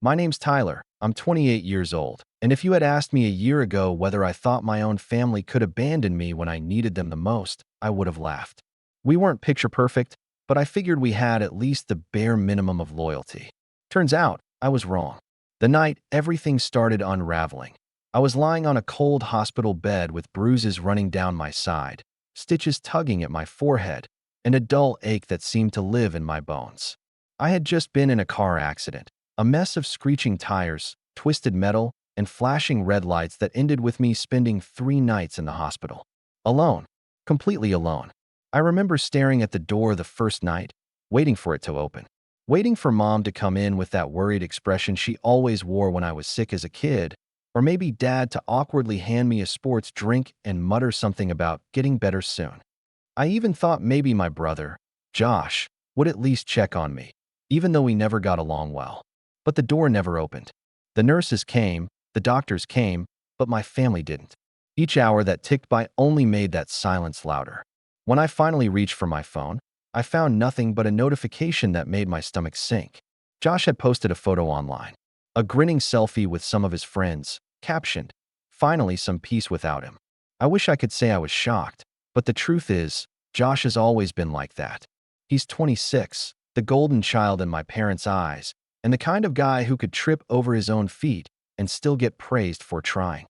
My name's Tyler. I'm 28 years old. And if you had asked me a year ago whether I thought my own family could abandon me when I needed them the most, I would have laughed. We weren't picture perfect, but I figured we had at least the bare minimum of loyalty. Turns out, I was wrong. The night everything started unraveling, I was lying on a cold hospital bed with bruises running down my side, stitches tugging at my forehead, and a dull ache that seemed to live in my bones. I had just been in a car accident, a mess of screeching tires, twisted metal, and flashing red lights that ended with me spending 3 nights in the hospital. Alone. Completely alone. I remember staring at the door the first night, waiting for it to open. Waiting for Mom to come in with that worried expression she always wore when I was sick as a kid, or maybe Dad to awkwardly hand me a sports drink and mutter something about getting better soon. I even thought maybe my brother, Josh, would at least check on me, even though we never got along well. But the door never opened. The nurses came, the doctors came, but my family didn't. Each hour that ticked by only made that silence louder. When I finally reached for my phone, I found nothing but a notification that made my stomach sink. Josh had posted a photo online, a grinning selfie with some of his friends, captioned, "Finally some peace without him." I wish I could say I was shocked, but the truth is, Josh has always been like that. He's 26, the golden child in my parents' eyes, and the kind of guy who could trip over his own feet and still get praised for trying.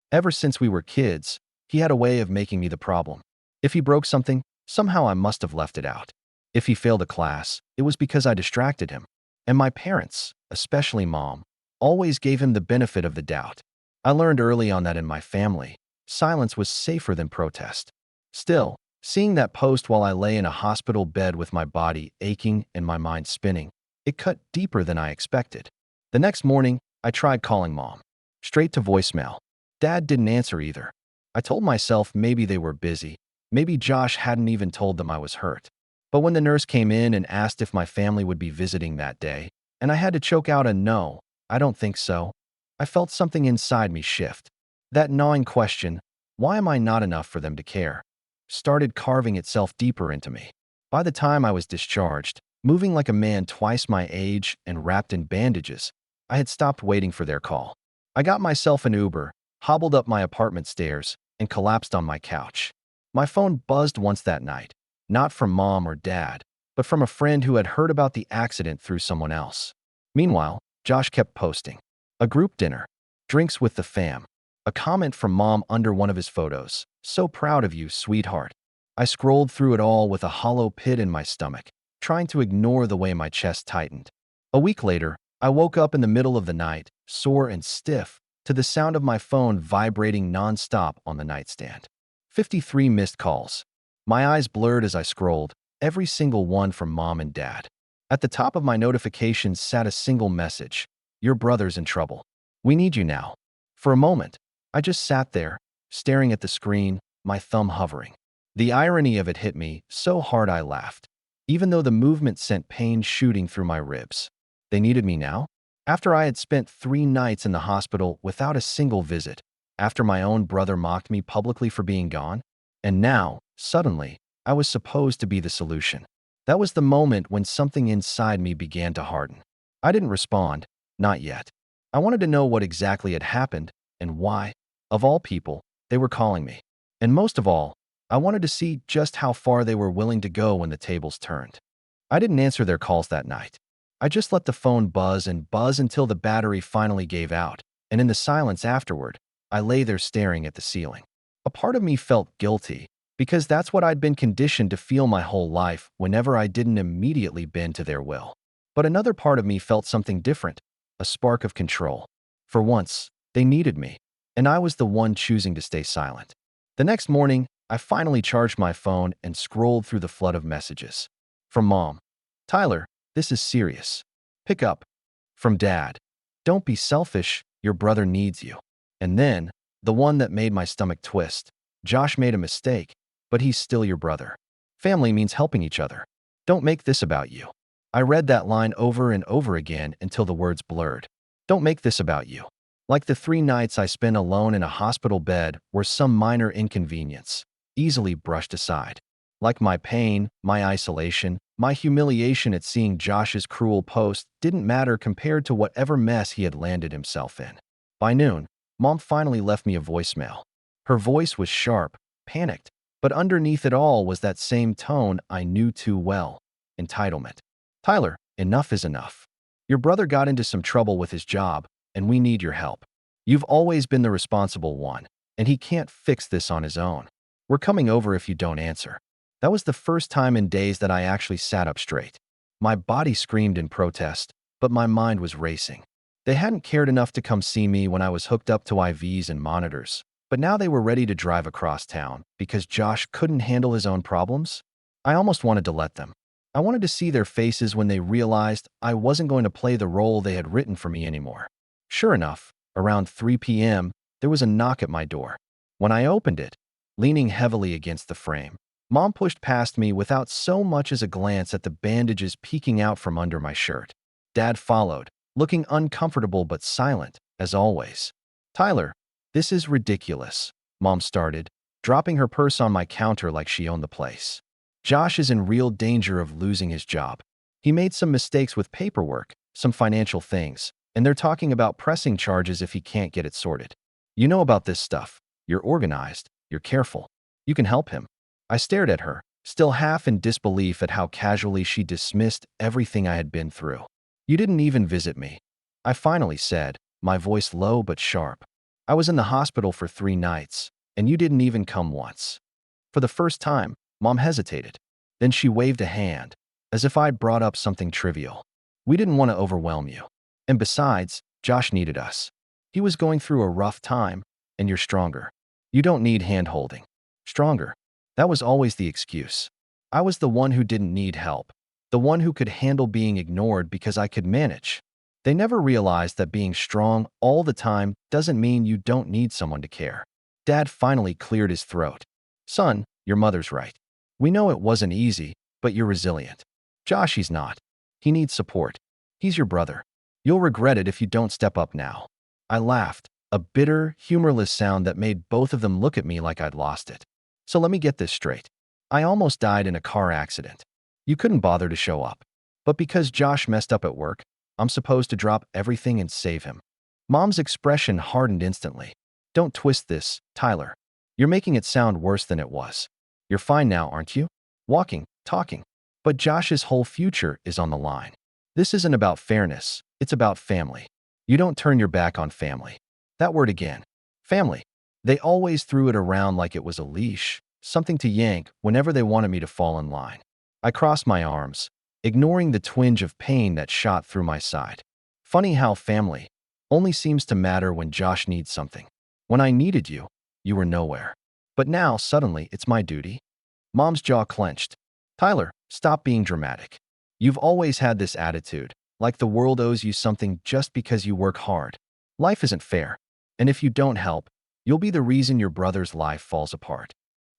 Ever since we were kids, he had a way of making me the problem. If he broke something, somehow I must have left it out. If he failed a class, it was because I distracted him. And my parents, especially Mom, always gave him the benefit of the doubt. I learned early on that in my family, silence was safer than protest. Still, seeing that post while I lay in a hospital bed with my body aching and my mind spinning, it cut deeper than I expected. The next morning, I tried calling Mom. Straight to voicemail. Dad didn't answer either. I told myself maybe they were busy. Maybe Josh hadn't even told them I was hurt. But when the nurse came in and asked if my family would be visiting that day, and I had to choke out a no, I don't think so, I felt something inside me shift. That gnawing question, why am I not enough for them to care, started carving itself deeper into me. By the time I was discharged, moving like a man twice my age and wrapped in bandages, I had stopped waiting for their call. I got myself an Uber, hobbled up my apartment stairs, and collapsed on my couch. My phone buzzed once that night, not from Mom or Dad, but from a friend who had heard about the accident through someone else. Meanwhile, Josh kept posting. A group dinner, drinks with the fam, a comment from Mom under one of his photos. "So proud of you, sweetheart." I scrolled through it all with a hollow pit in my stomach, trying to ignore the way my chest tightened. A week later, I woke up in the middle of the night, sore and stiff, to the sound of my phone vibrating nonstop on the nightstand. 53 missed calls. My eyes blurred as I scrolled, every single one from Mom and Dad. At the top of my notifications sat a single message: "Your brother's in trouble. We need you now." For a moment, I just sat there, staring at the screen, my thumb hovering. The irony of it hit me so hard I laughed, even though the movement sent pain shooting through my ribs. They needed me now? After I had spent 3 nights in the hospital without a single visit, after my own brother mocked me publicly for being gone, and now, suddenly, I was supposed to be the solution. That was the moment when something inside me began to harden. I didn't respond, not yet. I wanted to know what exactly had happened and why, of all people, they were calling me. And most of all, I wanted to see just how far they were willing to go when the tables turned. I didn't answer their calls that night. I just let the phone buzz and buzz until the battery finally gave out, and in the silence afterward, I lay there staring at the ceiling. A part of me felt guilty, because that's what I'd been conditioned to feel my whole life whenever I didn't immediately bend to their will. But another part of me felt something different, a spark of control. For once, they needed me, and I was the one choosing to stay silent. The next morning, I finally charged my phone and scrolled through the flood of messages. From Mom: "Tyler, this is serious. Pick up." From Dad: "Don't be selfish, your brother needs you." And then, the one that made my stomach twist: "Josh made a mistake, but he's still your brother. Family means helping each other. Don't make this about you." I read that line over and over again until the words blurred. Don't make this about you. Like the 3 nights I spent alone in a hospital bed were some minor inconvenience, easily brushed aside. Like my pain, my isolation, My humiliation at seeing Josh's cruel post didn't matter compared to whatever mess he had landed himself in. By noon, Mom finally left me a voicemail. Her voice was sharp, panicked, but underneath it all was that same tone I knew too well: entitlement. Tyler, enough is enough. Your brother got into some trouble with his job, and we need your help. You've always been the responsible one, and he can't fix this on his own. We're coming over if you don't answer. That was the first time in days that I actually sat up straight. My body screamed in protest, but my mind was racing. They hadn't cared enough to come see me when I was hooked up to IVs and monitors, but now they were ready to drive across town because Josh couldn't handle his own problems. I almost wanted to let them. I wanted to see their faces when they realized I wasn't going to play the role they had written for me anymore. Sure enough, around 3 p.m., there was a knock at my door. When I opened it, leaning heavily against the frame, Mom pushed past me without so much as a glance at the bandages peeking out from under my shirt. Dad followed, looking uncomfortable but silent, as always. Tyler, this is ridiculous, Mom started, dropping her purse on my counter like she owned the place. Josh is in real danger of losing his job. He made some mistakes with paperwork, some financial things, and they're talking about pressing charges if he can't get it sorted. You know about this stuff. You're organized. You're careful. You can help him. I stared at her, still half in disbelief at how casually she dismissed everything I had been through. You didn't even visit me, I finally said, my voice low but sharp. I was in the hospital for 3 nights, and you didn't even come once. For the first time, Mom hesitated. Then she waved a hand, as if I'd brought up something trivial. We didn't want to overwhelm you. And besides, Josh needed us. He was going through a rough time, and you're stronger. You don't need hand-holding. Stronger. That was always the excuse. I was the one who didn't need help, the one who could handle being ignored because I could manage. They never realized that being strong all the time doesn't mean you don't need someone to care. Dad finally cleared his throat. Son, your mother's right. We know it wasn't easy, but you're resilient. Josh, he's not. He needs support. He's your brother. You'll regret it if you don't step up now. I laughed, a bitter, humorless sound that made both of them look at me like I'd lost it. So let me get this straight. I almost died in a car accident. You couldn't bother to show up. But because Josh messed up at work, I'm supposed to drop everything and save him. Mom's expression hardened instantly. Don't twist this, Tyler. You're making it sound worse than it was. You're fine now, aren't you? Walking, talking. But Josh's whole future is on the line. This isn't about fairness. It's about family. You don't turn your back on family. That word again. Family. They always threw it around like it was a leash, something to yank whenever they wanted me to fall in line. I crossed my arms, ignoring the twinge of pain that shot through my side. Funny how family only seems to matter when Josh needs something. When I needed you, you were nowhere. But now, suddenly, it's my duty. Mom's jaw clenched. Tyler, stop being dramatic. You've always had this attitude, like the world owes you something just because you work hard. Life isn't fair, and if you don't help, you'll be the reason your brother's life falls apart.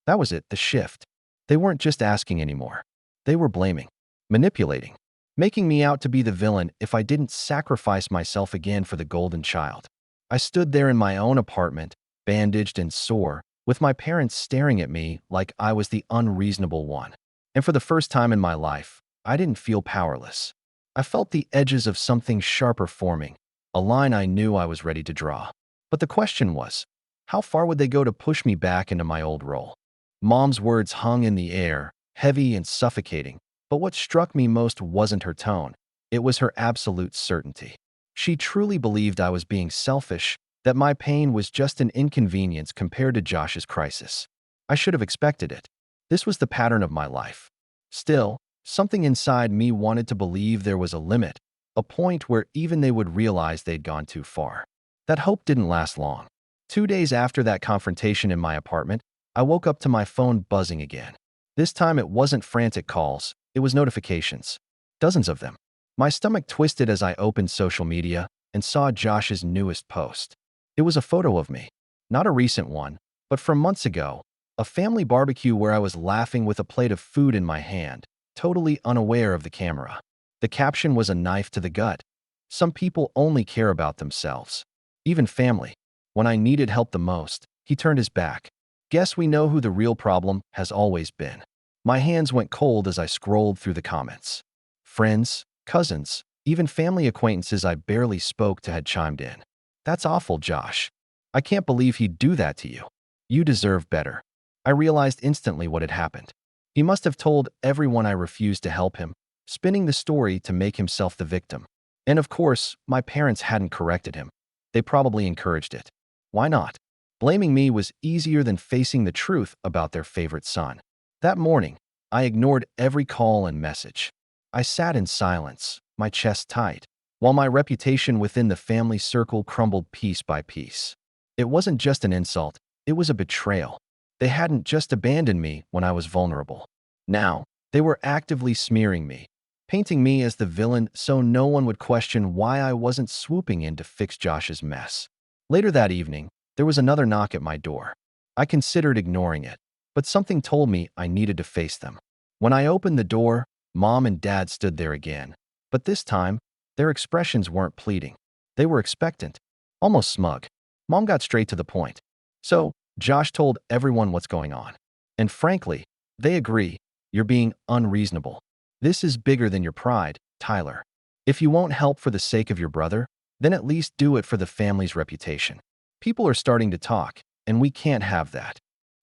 That was it, the shift. They weren't just asking anymore. They were blaming, manipulating, making me out to be the villain if I didn't sacrifice myself again for the golden child. I stood there in my own apartment, bandaged and sore, with my parents staring at me like I was the unreasonable one. And for the first time in my life, I didn't feel powerless. I felt the edges of something sharper forming, a line I knew I was ready to draw. But the question was, how far would they go to push me back into my old role? Mom's words hung in the air, heavy and suffocating, but what struck me most wasn't her tone. It was her absolute certainty. She truly believed I was being selfish, that my pain was just an inconvenience compared to Josh's crisis. I should have expected it. This was the pattern of my life. Still, something inside me wanted to believe there was a limit, a point where even they would realize they'd gone too far. That hope didn't last long. 2 days after that confrontation in my apartment, I woke up to my phone buzzing again. This time it wasn't frantic calls, it was notifications. Dozens of them. My stomach twisted as I opened social media and saw Josh's newest post. It was a photo of me. Not a recent one, but from months ago. A family barbecue where I was laughing with a plate of food in my hand, totally unaware of the camera. The caption was a knife to the gut. Some people only care about themselves. Even family. When I needed help the most, he turned his back. Guess we know who the real problem has always been. My hands went cold as I scrolled through the comments. Friends, cousins, even family acquaintances I barely spoke to had chimed in. That's awful, Josh. I can't believe he'd do that to you. You deserve better. I realized instantly what had happened. He must have told everyone I refused to help him, spinning the story to make himself the victim. And of course, my parents hadn't corrected him. They probably encouraged it. Why not? Blaming me was easier than facing the truth about their favorite son. That morning, I ignored every call and message. I sat in silence, my chest tight, while my reputation within the family circle crumbled piece by piece. It wasn't just an insult, it was a betrayal. They hadn't just abandoned me when I was vulnerable. Now, they were actively smearing me, painting me as the villain so no one would question why I wasn't swooping in to fix Josh's mess. Later that evening, there was another knock at my door. I considered ignoring it, but something told me I needed to face them. When I opened the door, Mom and Dad stood there again. But this time, their expressions weren't pleading. They were expectant, almost smug. Mom got straight to the point. So, Josh told everyone what's going on. And frankly, they agree, you're being unreasonable. This is bigger than your pride, Tyler. If you won't help for the sake of your brother, then at least do it for the family's reputation. People are starting to talk, and we can't have that.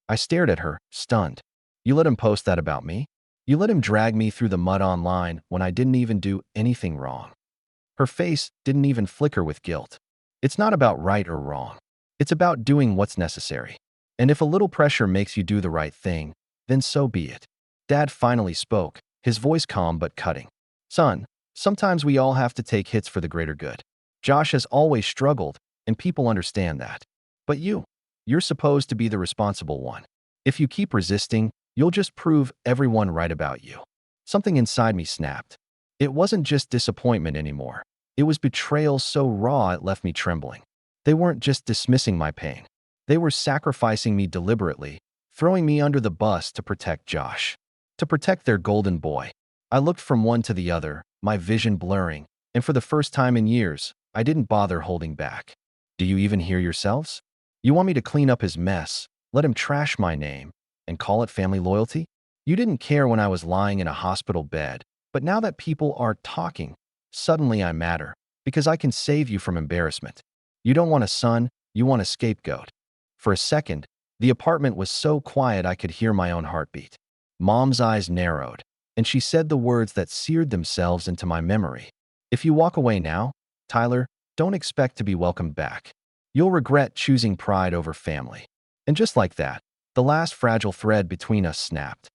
I stared at her, stunned. You let him post that about me? You let him drag me through the mud online when I didn't even do anything wrong. Her face didn't even flicker with guilt. It's not about right or wrong. It's about doing what's necessary. And if a little pressure makes you do the right thing, then so be it. Dad finally spoke, his voice calm but cutting. Son, sometimes we all have to take hits for the greater good. Josh has always struggled, and people understand that. But you're supposed to be the responsible one. If you keep resisting, you'll just prove everyone right about you. Something inside me snapped. It wasn't just disappointment anymore. It was betrayal so raw it left me trembling. They weren't just dismissing my pain. They were sacrificing me deliberately, throwing me under the bus to protect Josh. To protect their golden boy. I looked from one to the other, my vision blurring, and for the first time in years, I didn't bother holding back. Do you even hear yourselves? You want me to clean up his mess, let him trash my name, and call it family loyalty? You didn't care when I was lying in a hospital bed, but now that people are talking, suddenly I matter, because I can save you from embarrassment. You don't want a son, you want a scapegoat. For a second, the apartment was so quiet I could hear my own heartbeat. Mom's eyes narrowed, and she said the words that seared themselves into my memory. If you walk away now, Tyler, don't expect to be welcomed back. You'll regret choosing pride over family. And just like that, the last fragile thread between us snapped.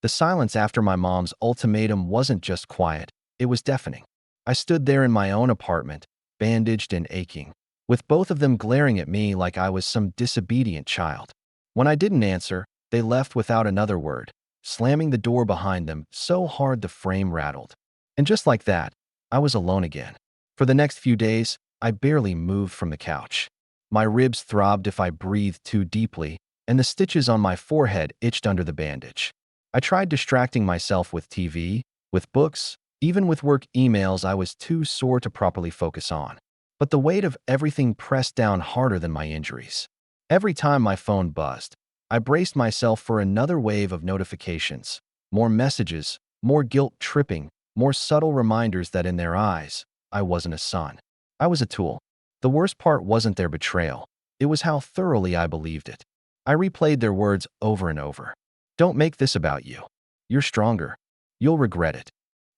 The silence after my mom's ultimatum wasn't just quiet, it was deafening. I stood there in my own apartment, bandaged and aching, with both of them glaring at me like I was some disobedient child. When I didn't answer, they left without another word, slamming the door behind them so hard the frame rattled. And just like that, I was alone again. For the next few days, I barely moved from the couch. My ribs throbbed if I breathed too deeply, and the stitches on my forehead itched under the bandage. I tried distracting myself with TV, with books, even with work emails I was too sore to properly focus on. But the weight of everything pressed down harder than my injuries. Every time my phone buzzed, I braced myself for another wave of notifications, more messages, more guilt-tripping, more subtle reminders that in their eyes, I wasn't a son. I was a tool. The worst part wasn't their betrayal. It was how thoroughly I believed it. I replayed their words over and over. Don't make this about you. You're stronger. You'll regret it.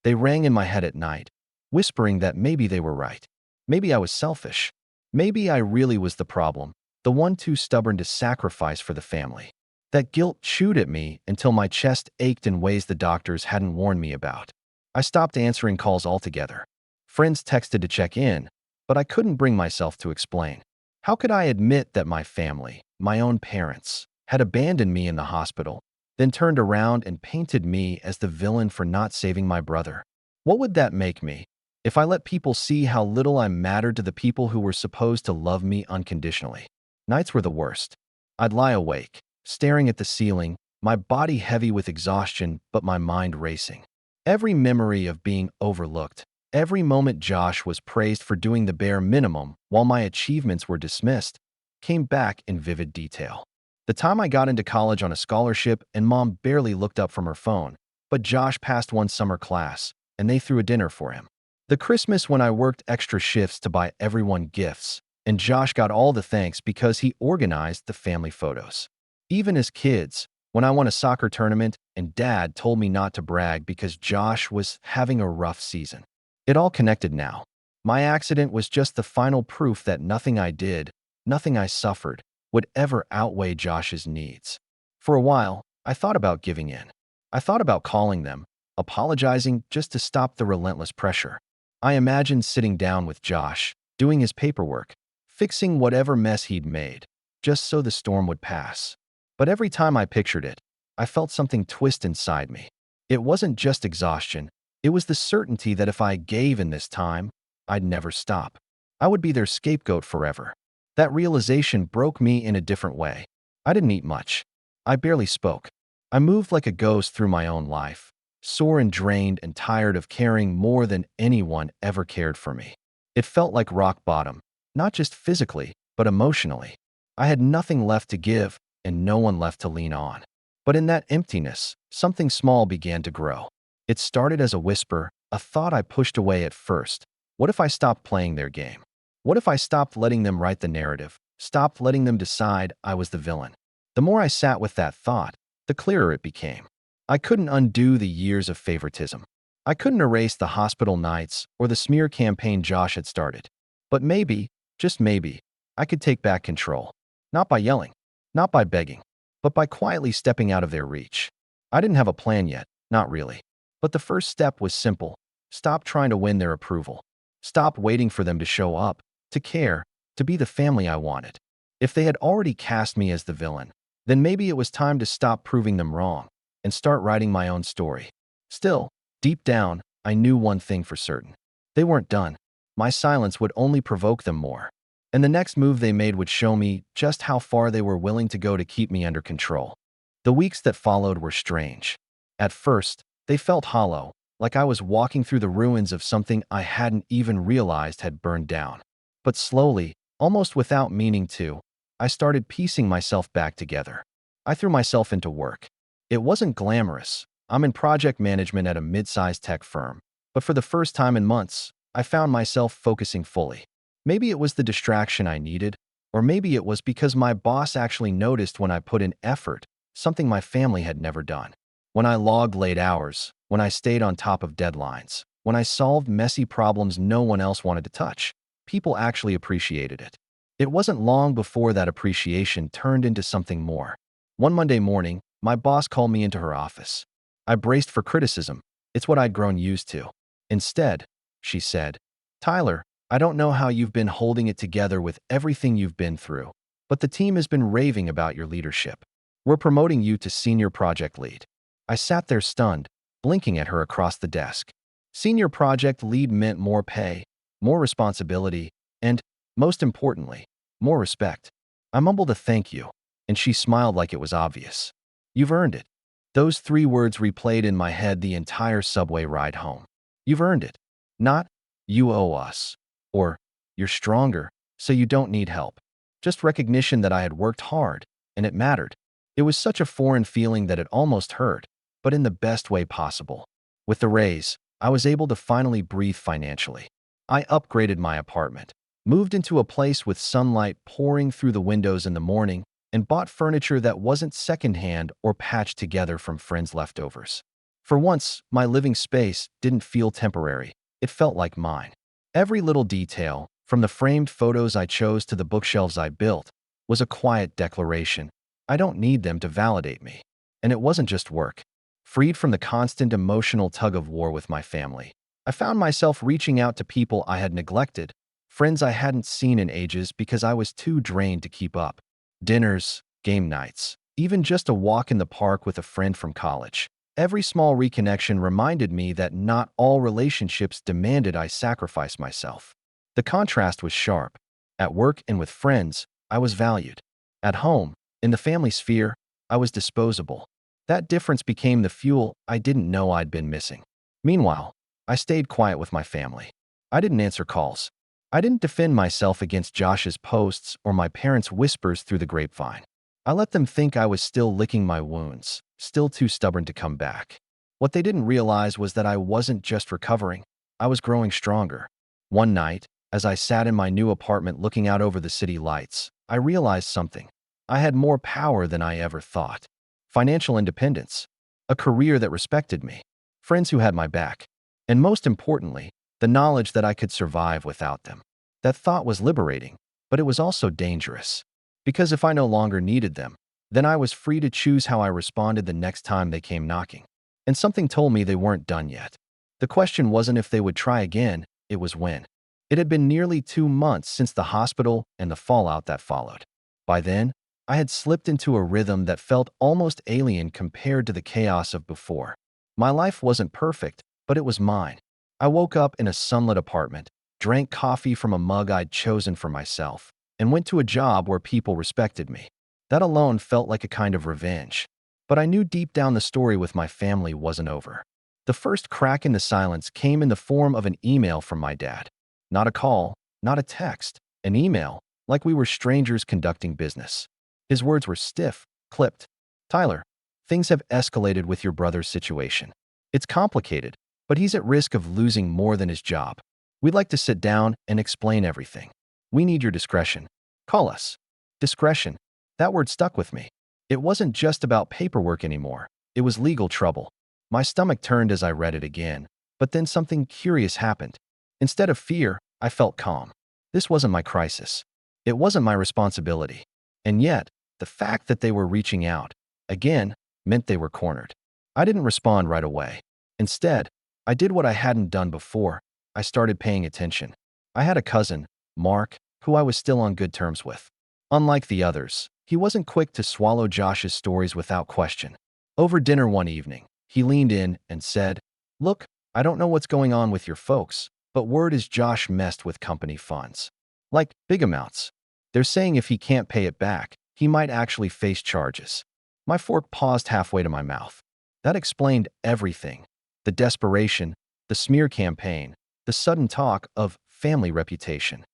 They rang in my head at night, whispering that maybe they were right. Maybe I was selfish. Maybe I really was the problem, the one too stubborn to sacrifice for the family. That guilt chewed at me until my chest ached in ways the doctors hadn't warned me about. I stopped answering calls altogether. Friends texted to check in, but I couldn't bring myself to explain. How could I admit that my family, my own parents, had abandoned me in the hospital, then turned around and painted me as the villain for not saving my brother? What would that make me if I let people see how little I mattered to the people who were supposed to love me unconditionally? Nights were the worst. I'd lie awake, staring at the ceiling, my body heavy with exhaustion but my mind racing. Every memory of being overlooked, every moment Josh was praised for doing the bare minimum while my achievements were dismissed, came back in vivid detail. The time I got into college on a scholarship and mom barely looked up from her phone, but Josh passed one summer class, and they threw a dinner for him. The Christmas when I worked extra shifts to buy everyone gifts, and Josh got all the thanks because he organized the family photos. Even as kids, when I won a soccer tournament and Dad told me not to brag because Josh was having a rough season. It all connected now. My accident was just the final proof that nothing I did, nothing I suffered, would ever outweigh Josh's needs. For a while, I thought about giving in. I thought about calling them, apologizing just to stop the relentless pressure. I imagined sitting down with Josh, doing his paperwork, fixing whatever mess he'd made, just so the storm would pass. But every time I pictured it, I felt something twist inside me. It wasn't just exhaustion, it was the certainty that if I gave in this time, I'd never stop. I would be their scapegoat forever. That realization broke me in a different way. I didn't eat much. I barely spoke. I moved like a ghost through my own life, sore and drained and tired of caring more than anyone ever cared for me. It felt like rock bottom, not just physically, but emotionally. I had nothing left to give and no one left to lean on. But in that emptiness, something small began to grow. It started as a whisper, a thought I pushed away at first. What if I stopped playing their game? What if I stopped letting them write the narrative, stopped letting them decide I was the villain? The more I sat with that thought, the clearer it became. I couldn't undo the years of favoritism. I couldn't erase the hospital nights or the smear campaign Josh had started. But maybe, just maybe, I could take back control. Not by yelling, not by begging, but by quietly stepping out of their reach. I didn't have a plan yet, not really. But the first step was simple. Stop trying to win their approval. Stop waiting for them to show up, to care, to be the family I wanted. If they had already cast me as the villain, then maybe it was time to stop proving them wrong and start writing my own story. Still, deep down, I knew one thing for certain. They weren't done. My silence would only provoke them more. And the next move they made would show me just how far they were willing to go to keep me under control. The weeks that followed were strange. At first, they felt hollow, like I was walking through the ruins of something I hadn't even realized had burned down. But slowly, almost without meaning to, I started piecing myself back together. I threw myself into work. It wasn't glamorous. I'm in project management at a mid-sized tech firm. But for the first time in months, I found myself focusing fully. Maybe it was the distraction I needed, or maybe it was because my boss actually noticed when I put in effort, something my family had never done. When I logged late hours, when I stayed on top of deadlines, when I solved messy problems no one else wanted to touch, people actually appreciated it. It wasn't long before that appreciation turned into something more. One Monday morning, my boss called me into her office. I braced for criticism. It's what I'd grown used to. Instead, she said, "Tyler, I don't know how you've been holding it together with everything you've been through, but the team has been raving about your leadership. We're promoting you to senior project lead." I sat there stunned, blinking at her across the desk. Senior project lead meant more pay, more responsibility, and, most importantly, more respect. I mumbled a thank you, and she smiled like it was obvious. "You've earned it." Those 3 words replayed in my head the entire subway ride home. You've earned it. Not, "You owe us," or "You're stronger, so you don't need help." Just recognition that I had worked hard, and it mattered. It was such a foreign feeling that it almost hurt, but in the best way possible. With the raise, I was able to finally breathe financially. I upgraded my apartment, moved into a place with sunlight pouring through the windows in the morning, and bought furniture that wasn't secondhand or patched together from friends' leftovers. For once, my living space didn't feel temporary. It felt like mine. Every little detail, from the framed photos I chose to the bookshelves I built, was a quiet declaration. I don't need them to validate me. And it wasn't just work. Freed from the constant emotional tug-of-war with my family, I found myself reaching out to people I had neglected, friends I hadn't seen in ages because I was too drained to keep up. Dinners, game nights, even just a walk in the park with a friend from college. Every small reconnection reminded me that not all relationships demanded I sacrifice myself. The contrast was sharp. At work and with friends, I was valued. At home, in the family sphere, I was disposable. That difference became the fuel I didn't know I'd been missing. Meanwhile, I stayed quiet with my family. I didn't answer calls. I didn't defend myself against Josh's posts or my parents' whispers through the grapevine. I let them think I was still licking my wounds, still too stubborn to come back. What they didn't realize was that I wasn't just recovering, I was growing stronger. One night, as I sat in my new apartment looking out over the city lights, I realized something. I had more power than I ever thought. Financial independence, a career that respected me, friends who had my back, and most importantly, the knowledge that I could survive without them. That thought was liberating, but it was also dangerous. Because if I no longer needed them, then I was free to choose how I responded the next time they came knocking. And something told me they weren't done yet. The question wasn't if they would try again, it was when. It had been nearly 2 months since the hospital and the fallout that followed. By then, I had slipped into a rhythm that felt almost alien compared to the chaos of before. My life wasn't perfect, but it was mine. I woke up in a sunlit apartment, drank coffee from a mug I'd chosen for myself, and went to a job where people respected me. That alone felt like a kind of revenge. But I knew deep down the story with my family wasn't over. The first crack in the silence came in the form of an email from my dad. Not a call, not a text, an email, like we were strangers conducting business. His words were stiff, clipped. "Tyler, things have escalated with your brother's situation. It's complicated, but he's at risk of losing more than his job. We'd like to sit down and explain everything. We need your discretion. Call us." Discretion. That word stuck with me. It wasn't just about paperwork anymore. It was legal trouble. My stomach turned as I read it again, but then something curious happened. Instead of fear, I felt calm. This wasn't my crisis. It wasn't my responsibility. And yet, the fact that they were reaching out, again, meant they were cornered. I didn't respond right away. Instead, I did what I hadn't done before. I started paying attention. I had a cousin, Mark, who I was still on good terms with. Unlike the others, he wasn't quick to swallow Josh's stories without question. Over dinner one evening, he leaned in and said, "Look, I don't know what's going on with your folks, but word is Josh messed with company funds. Like, big amounts. They're saying if he can't pay it back, he might actually face charges." My fork paused halfway to my mouth. That explained everything. The desperation, the smear campaign, the sudden talk of family reputation.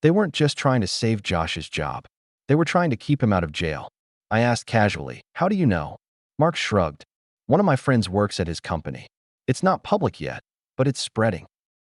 They weren't just trying to save Josh's job. They were trying to keep him out of jail. I asked casually, "How do you know?" Mark shrugged. "One of my friends works at his company. It's not public yet, but it's spreading."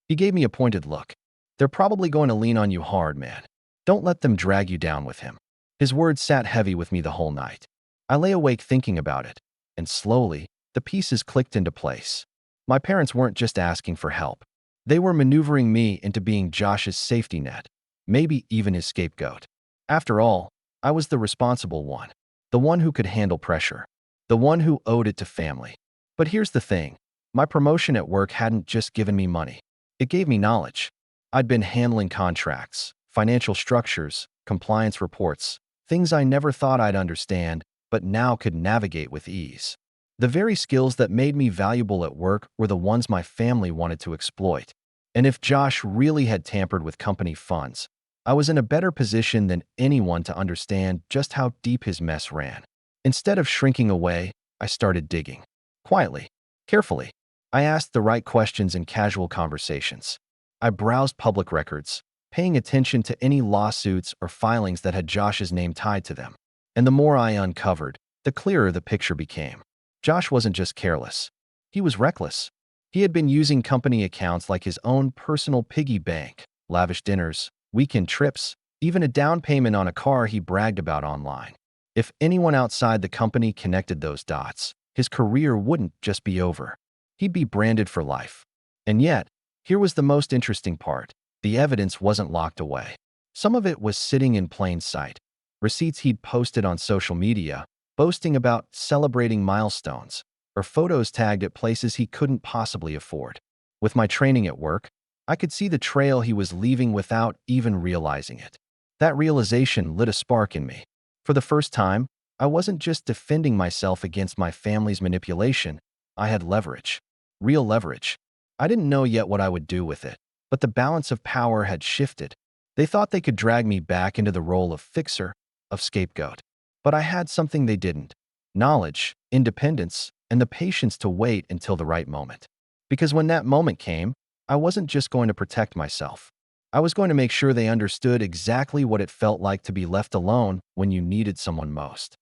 He gave me a pointed look. "They're probably going to lean on you hard, man. Don't let them drag you down with him." His words sat heavy with me the whole night. I lay awake thinking about it, and slowly, the pieces clicked into place. My parents weren't just asking for help. They were maneuvering me into being Josh's safety net, maybe even his scapegoat. After all, I was the responsible one, the one who could handle pressure, the one who owed it to family. But here's the thing. My promotion at work hadn't just given me money. It gave me knowledge. I'd been handling contracts, financial structures, compliance reports, things I never thought I'd understand, but now could navigate with ease. The very skills that made me valuable at work were the ones my family wanted to exploit. And if Josh really had tampered with company funds, I was in a better position than anyone to understand just how deep his mess ran. Instead of shrinking away, I started digging. Quietly, carefully. I asked the right questions in casual conversations. I browsed public records, paying attention to any lawsuits or filings that had Josh's name tied to them. And the more I uncovered, the clearer the picture became. Josh wasn't just careless. He was reckless. He had been using company accounts like his own personal piggy bank, lavish dinners, weekend trips, even a down payment on a car he bragged about online. If anyone outside the company connected those dots, his career wouldn't just be over. He'd be branded for life. And yet, here was the most interesting part. The evidence wasn't locked away. Some of it was sitting in plain sight. Receipts he'd posted on social media, boasting about celebrating milestones, or photos tagged at places he couldn't possibly afford. With my training at work, I could see the trail he was leaving without even realizing it. That realization lit a spark in me. For the first time, I wasn't just defending myself against my family's manipulation. I had leverage. Real leverage. I didn't know yet what I would do with it, but the balance of power had shifted. They thought they could drag me back into the role of fixer, of scapegoat. But I had something they didn't. Knowledge, independence, and the patience to wait until the right moment. Because when that moment came, I wasn't just going to protect myself. I was going to make sure they understood exactly what it felt like to be left alone when you needed someone most.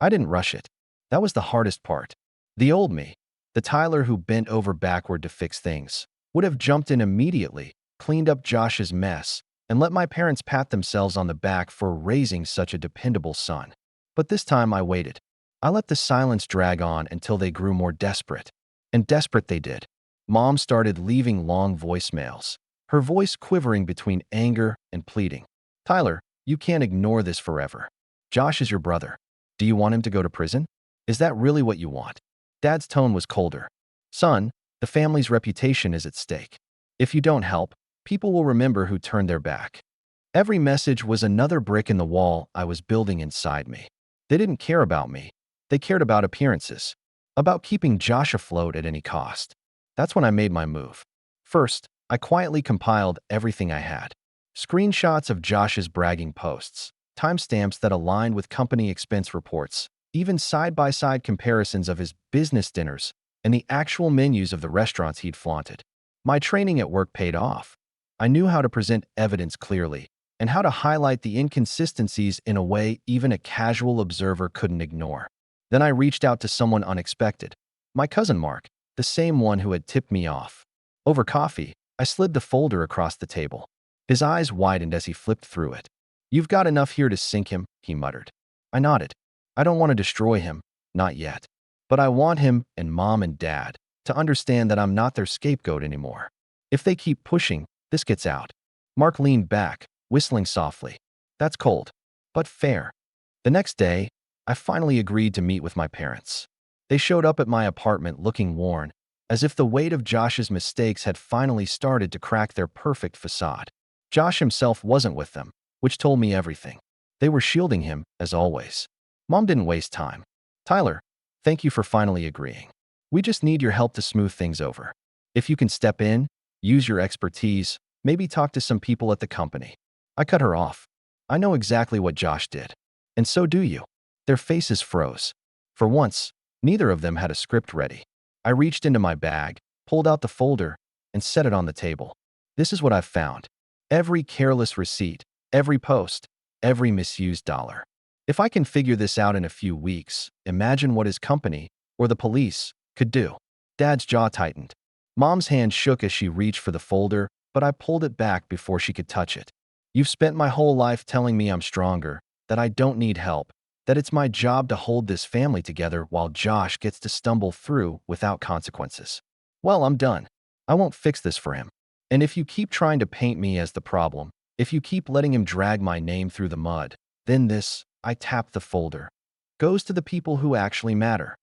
I didn't rush it. That was the hardest part. The old me, the Tyler who bent over backward to fix things, would have jumped in immediately, cleaned up Josh's mess, and let my parents pat themselves on the back for raising such a dependable son. But this time I waited. I let the silence drag on until they grew more desperate. And desperate they did. Mom started leaving long voicemails, her voice quivering between anger and pleading. Tyler, you can't ignore this forever. Josh is your brother. Do you want him to go to prison? Is that really what you want? Dad's tone was colder. Son, the family's reputation is at stake. If you don't help, people will remember who turned their back. Every message was another brick in the wall I was building inside me. They didn't care about me. They cared about appearances, about keeping Josh afloat at any cost. That's when I made my move. First, I quietly compiled everything I had. Screenshots of Josh's bragging posts, timestamps that aligned with company expense reports, even side-by-side comparisons of his business dinners and the actual menus of the restaurants he'd flaunted. My training at work paid off. I knew how to present evidence clearly and how to highlight the inconsistencies in a way even a casual observer couldn't ignore. Then I reached out to someone unexpected, my cousin Mark, the same one who had tipped me off. Over coffee, I slid the folder across the table. His eyes widened as he flipped through it. You've got enough here to sink him, he muttered. I nodded. I don't want to destroy him, not yet. But I want him and Mom and Dad to understand that I'm not their scapegoat anymore. If they keep pushing, this gets out. Mark leaned back, whistling softly. That's cold, but fair. The next day, I finally agreed to meet with my parents. They showed up at my apartment looking worn, as if the weight of Josh's mistakes had finally started to crack their perfect facade. Josh himself wasn't with them, which told me everything. They were shielding him, as always. Mom didn't waste time. Tyler, thank you for finally agreeing. We just need your help to smooth things over. If you can step in, use your expertise, maybe talk to some people at the company. I cut her off. I know exactly what Josh did. And so do you. Their faces froze. For once, neither of them had a script ready. I reached into my bag, pulled out the folder, and set it on the table. This is what I've found. Every careless receipt, every post, every misused dollar. If I can figure this out in a few weeks, imagine what his company, or the police, could do. Dad's jaw tightened. Mom's hand shook as she reached for the folder, but I pulled it back before she could touch it. You've spent my whole life telling me I'm stronger, that I don't need help, that it's my job to hold this family together while Josh gets to stumble through without consequences. Well, I'm done. I won't fix this for him. And if you keep trying to paint me as the problem, if you keep letting him drag my name through the mud, then this, I tapped the folder, goes to the people who actually matter.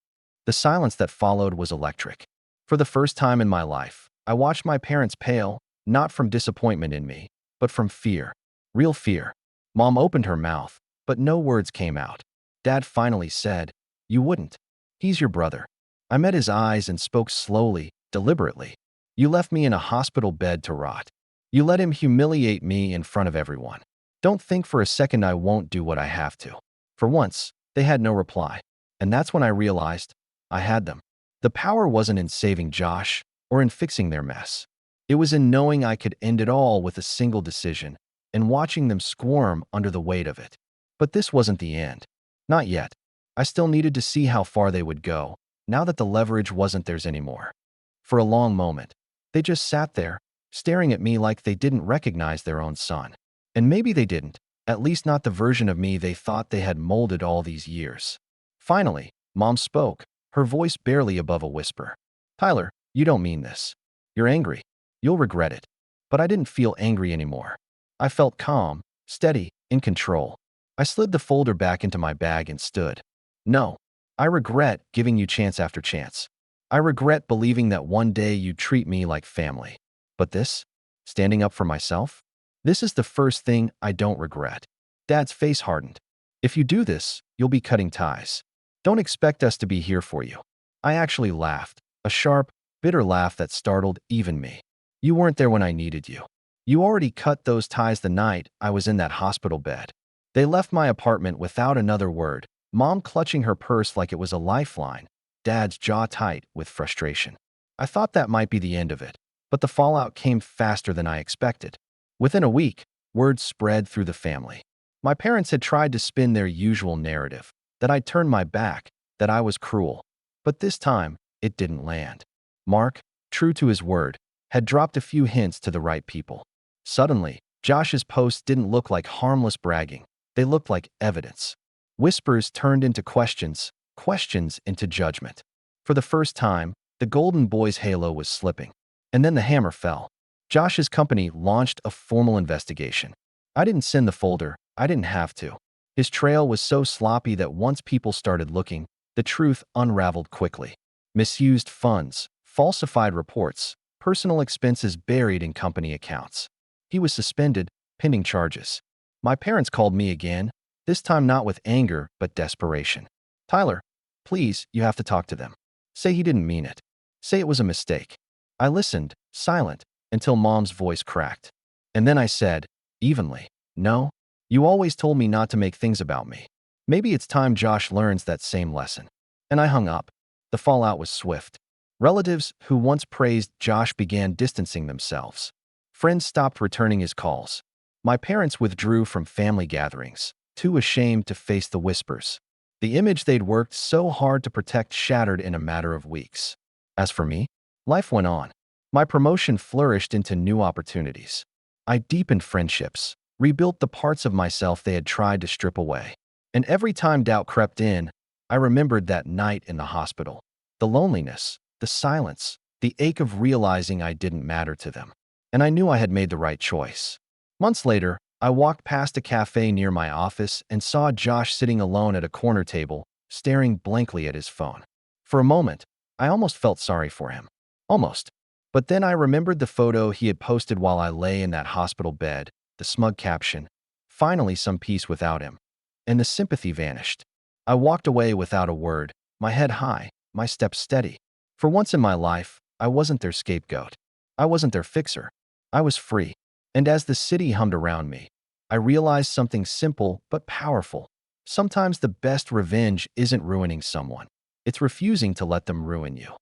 The silence that followed was electric. For the first time in my life, I watched my parents pale, not from disappointment in me, but from fear. Real fear. Mom opened her mouth, but no words came out. Dad finally said, You wouldn't. He's your brother. I met his eyes and spoke slowly, deliberately. You left me in a hospital bed to rot. You let him humiliate me in front of everyone. Don't think for a second I won't do what I have to. For once, they had no reply. And that's when I realized I had them. The power wasn't in saving Josh or in fixing their mess. It was in knowing I could end it all with a single decision and watching them squirm under the weight of it. But this wasn't the end. Not yet. I still needed to see how far they would go, now that the leverage wasn't theirs anymore. For a long moment, they just sat there, staring at me like they didn't recognize their own son. And maybe they didn't, at least not the version of me they thought they had molded all these years. Finally, Mom spoke, her voice barely above a whisper. Tyler, you don't mean this. You're angry. You'll regret it. But I didn't feel angry anymore. I felt calm, steady, in control. I slid the folder back into my bag and stood. No, I regret giving you chance after chance. I regret believing that one day you'd treat me like family. But this? Standing up for myself? This is the first thing I don't regret. Dad's face hardened. If you do this, you'll be cutting ties. Don't expect us to be here for you. I actually laughed, a sharp, bitter laugh that startled even me. You weren't there when I needed you. You already cut those ties the night I was in that hospital bed. They left my apartment without another word, Mom clutching her purse like it was a lifeline, Dad's jaw tight with frustration. I thought that might be the end of it, but the fallout came faster than I expected. Within a week, word spread through the family. My parents had tried to spin their usual narrative, that I'd turned my back, that I was cruel. But this time, it didn't land. Mark, true to his word, had dropped a few hints to the right people. Suddenly, Josh's posts didn't look like harmless bragging. They looked like evidence. Whispers turned into questions, questions into judgment. For the first time, the Golden Boy's halo was slipping. And then the hammer fell. Josh's company launched a formal investigation. I didn't send the folder. I didn't have to. His trail was so sloppy that once people started looking, the truth unraveled quickly. Misused funds, falsified reports, personal expenses buried in company accounts. He was suspended, pending charges. My parents called me again, this time not with anger, but desperation. Tyler, please, you have to talk to them. Say he didn't mean it. Say it was a mistake. I listened, silent, until Mom's voice cracked. And then I said, evenly, no, you always told me not to make things about me. Maybe it's time Josh learns that same lesson. And I hung up. The fallout was swift. Relatives who once praised Josh began distancing themselves. Friends stopped returning his calls. My parents withdrew from family gatherings, too ashamed to face the whispers. The image they'd worked so hard to protect shattered in a matter of weeks. As for me, life went on. My promotion flourished into new opportunities. I deepened friendships, rebuilt the parts of myself they had tried to strip away. And every time doubt crept in, I remembered that night in the hospital. The loneliness, the silence, the ache of realizing I didn't matter to them. And I knew I had made the right choice. Months later, I walked past a cafe near my office and saw Josh sitting alone at a corner table, staring blankly at his phone. For a moment, I almost felt sorry for him. Almost. But then I remembered the photo he had posted while I lay in that hospital bed, the smug caption, "Finally some peace without him." And the sympathy vanished. I walked away without a word, my head high, my steps steady. For once in my life, I wasn't their scapegoat. I wasn't their fixer. I was free. And as the city hummed around me, I realized something simple but powerful. Sometimes the best revenge isn't ruining someone. It's refusing to let them ruin you.